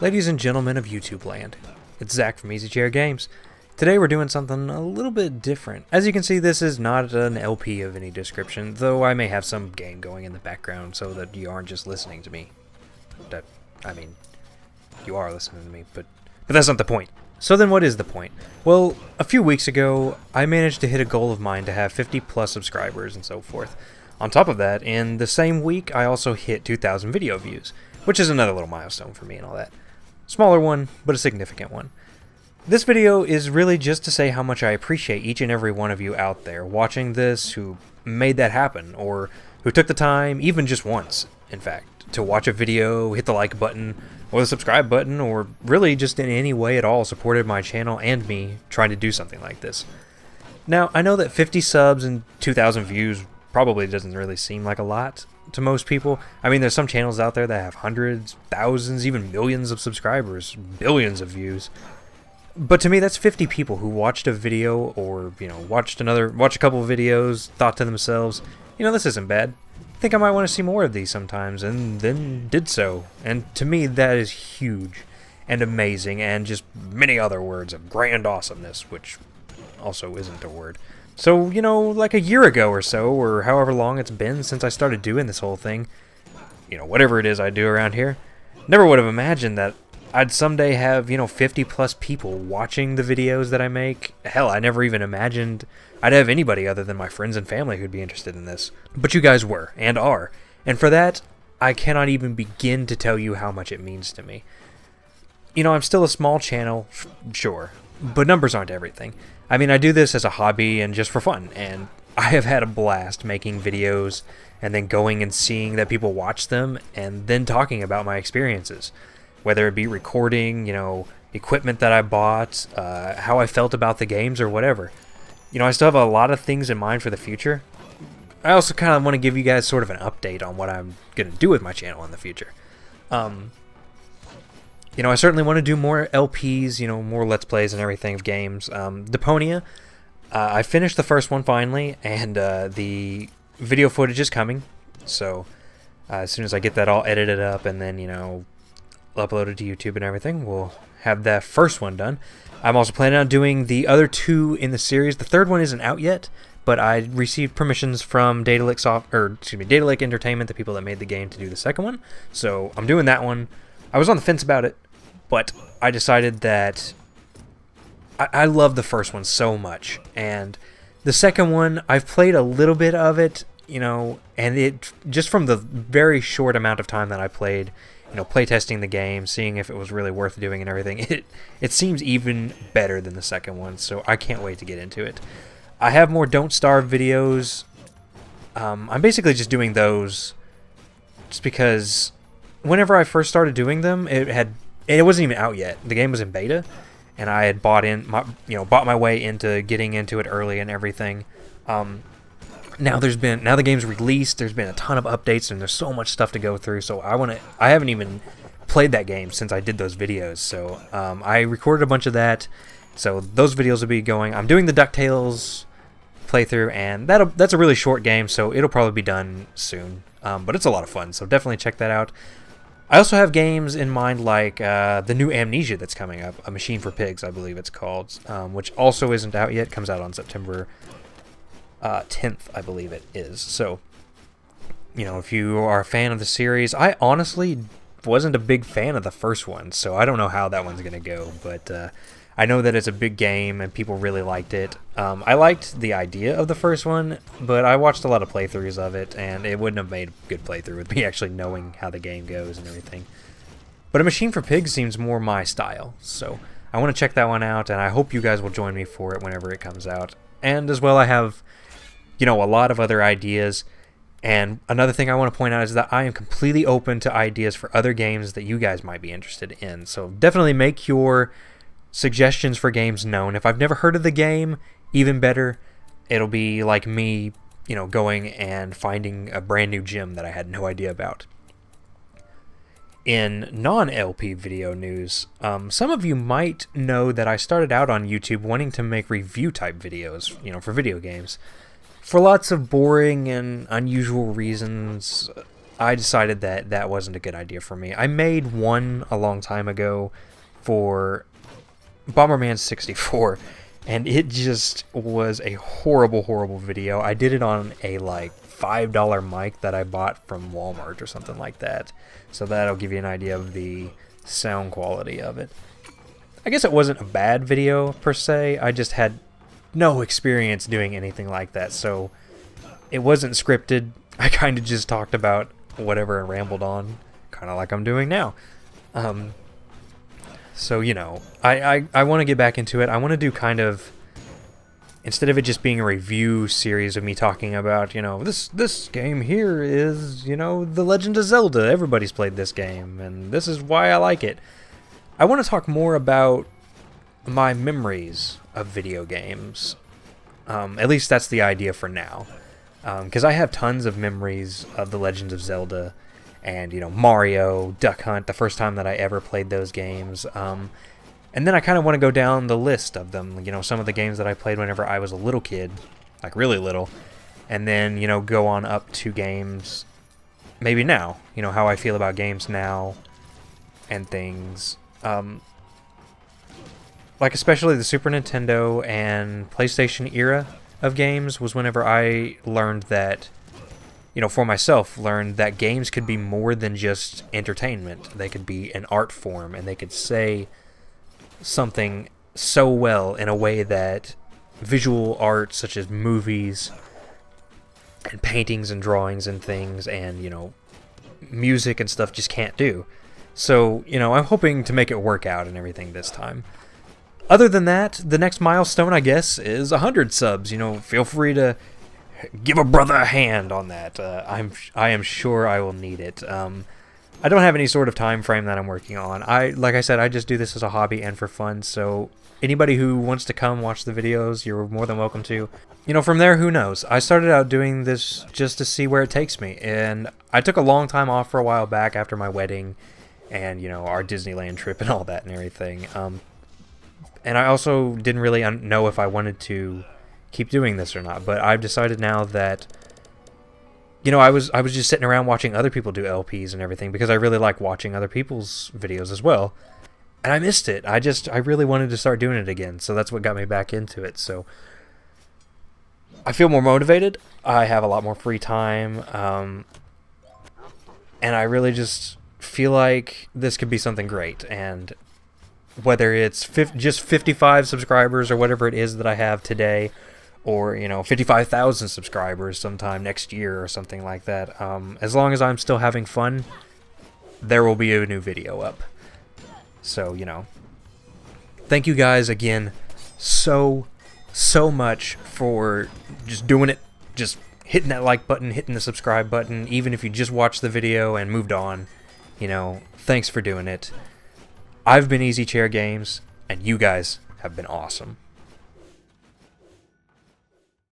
Ladies and gentlemen of YouTubeLand, it's Zach from Easy Chair Games. Today we're doing something a little bit different. As you can see, this is not an LP of any description, though I may have some game going in the background so that you aren't just listening to me. You are listening to me, but that's not the point. So then what is the point? Well, a few weeks ago, I managed to hit a goal of mine to have 50 plus subscribers and so forth. On top of that, in the same week, I also hit 2,000 video views, which is another little milestone for me and all that. Smaller one, but a significant one. This video is really just to say how much I appreciate each and every one of you out there watching this who made that happen, or who took the time, even just once, in fact, to watch a video, hit the like button, or the subscribe button, or really just in any way at all supported my channel and me trying to do something like this. Now, I know that 50 subs and 2,000 views probably doesn't really seem like a lot to most people. I mean, there's some channels out there that have hundreds, thousands, even millions of subscribers, billions of views. But to me, that's 50 people who watched a video, or, watched a couple of videos, thought to themselves, this isn't bad. I think I might want to see more of these sometimes, and then did so. And to me, that is huge and amazing, and just many other words of grand awesomeness, which also isn't a word. So, like a year ago or so, or however long it's been since I started doing this whole thing, whatever it is I do around here, never would have imagined that I'd someday have, 50 plus people watching the videos that I make. Hell, I never even imagined I'd have anybody other than my friends and family who'd be interested in this. But you guys were, and are. And for that, I cannot even begin to tell you how much it means to me. I'm still a small channel, sure, but numbers aren't everything. I mean, I do this as a hobby and just for fun, and I have had a blast making videos and then going and seeing that people watch them and then talking about my experiences. Whether it be recording, equipment that I bought, how I felt about the games or whatever. I still have a lot of things in mind for the future. I also kind of want to give you guys sort of an update on what I'm going to do with my channel in the future. I certainly want to do more LPs, more Let's Plays and everything of games. Deponia, I finished the first one finally, and the video footage is coming. So as soon as I get that all edited up and then, uploaded to YouTube and everything, we'll have that first one done. I'm also planning on doing the other two in the series. The third one isn't out yet, but I received permissions from Datalake Entertainment, the people that made the game, to do the second one. So I'm doing that one. I was on the fence about it, but I decided that I love the first one so much, and the second one, I've played a little bit of it, and it just from the very short amount of time that I played, playtesting the game, seeing if it was really worth doing and everything, it seems even better than the second one, so I can't wait to get into it. I have more Don't Starve videos. I'm basically just doing those just because whenever I first started doing them, it wasn't even out yet. The game was in beta, and I had bought my way into getting into it early and everything. Now the game's released. There's been a ton of updates, and there's so much stuff to go through. So I haven't even played that game since I did those videos. So I recorded a bunch of that. So those videos will be going. I'm doing the DuckTales playthrough, and that's a really short game, so it'll probably be done soon. But it's a lot of fun, so definitely check that out. I also have games in mind like the new Amnesia that's coming up, A Machine for Pigs, I believe it's called, which also isn't out yet. Comes out on September 10th, I believe it is. So, if you are a fan of the series, I honestly wasn't a big fan of the first one, so I don't know how that one's going to go, but I know that it's a big game and people really liked it. I liked the idea of the first one, but I watched a lot of playthroughs of it, and it wouldn't have made a good playthrough with me actually knowing how the game goes and everything. But A Machine for Pigs seems more my style, so I want to check that one out, and I hope you guys will join me for it whenever it comes out. And as well, I have a lot of other ideas, and another thing I want to point out is that I am completely open to ideas for other games that you guys might be interested in, so definitely make your suggestions for games known. If I've never heard of the game, even better. It'll be like me, going and finding a brand new gem that I had no idea about. In non-LP video news, some of you might know that I started out on YouTube wanting to make review type videos, for video games. For lots of boring and unusual reasons, I decided that that wasn't a good idea for me. I made one a long time ago for Bomberman 64, and it just was a horrible, horrible video. I did it on a like $5 mic that I bought from Walmart or something like that. So that'll give you an idea of the sound quality of it. I guess it wasn't a bad video per se. I just had no experience doing anything like that, so it wasn't scripted. I kind of just talked about whatever and rambled on, kind of like I'm doing now. So, you know, I want to get back into it. I want to do kind of, instead of it just being a review series of me talking about, you know, this game here is, you know, The Legend of Zelda. Everybody's played this game, and this is why I like it. I want to talk more about my memories of video games. At least that's the idea for now. Because I have tons of memories of The Legend of Zelda and, you know, Mario, Duck Hunt, the first time that I ever played those games. And then I kind of want to go down the list of them, you know, some of the games that I played whenever I was a little kid, like really little, and then, you know, go on up to games maybe now, you know, how I feel about games now and things. Like especially the Super Nintendo and PlayStation era of games was whenever I learned that, you know, for myself, learned that games could be more than just entertainment. They could be an art form, and they could say something so well in a way that visual art, such as movies and paintings and drawings and things, and, you know, music and stuff just can't do. So, you know, I'm hoping to make it work out and everything this time. Other than that, the next milestone, I guess, is 100 subs. You know, feel free to give a brother a hand on that. I am sure I will need it. I don't have any sort of time frame that I'm working on. Like I said, I just do this as a hobby and for fun. So anybody who wants to come watch the videos, you're more than welcome to. You know, from there, who knows? I started out doing this just to see where it takes me, and I took a long time off for a while back after my wedding, and, you know, our Disneyland trip and all that and everything. And I also didn't really know if I wanted to keep doing this or not. But I've decided now that, you know, I was just sitting around watching other people do LPs and everything because I really like watching other people's videos as well. And I missed it. I really wanted to start doing it again. So that's what got me back into it. So I feel more motivated. I have a lot more free time. And I really just feel like this could be something great. And whether it's just 55 subscribers or whatever it is that I have today, or, you know, 55,000 subscribers sometime next year or something like that, as long as I'm still having fun, there will be a new video up. So, you know, thank you guys again so much for just doing it, just hitting that like button, hitting the subscribe button, even if you just watched the video and moved on. You know, thanks for doing it. I've been Easy Chair Games, and you guys have been awesome.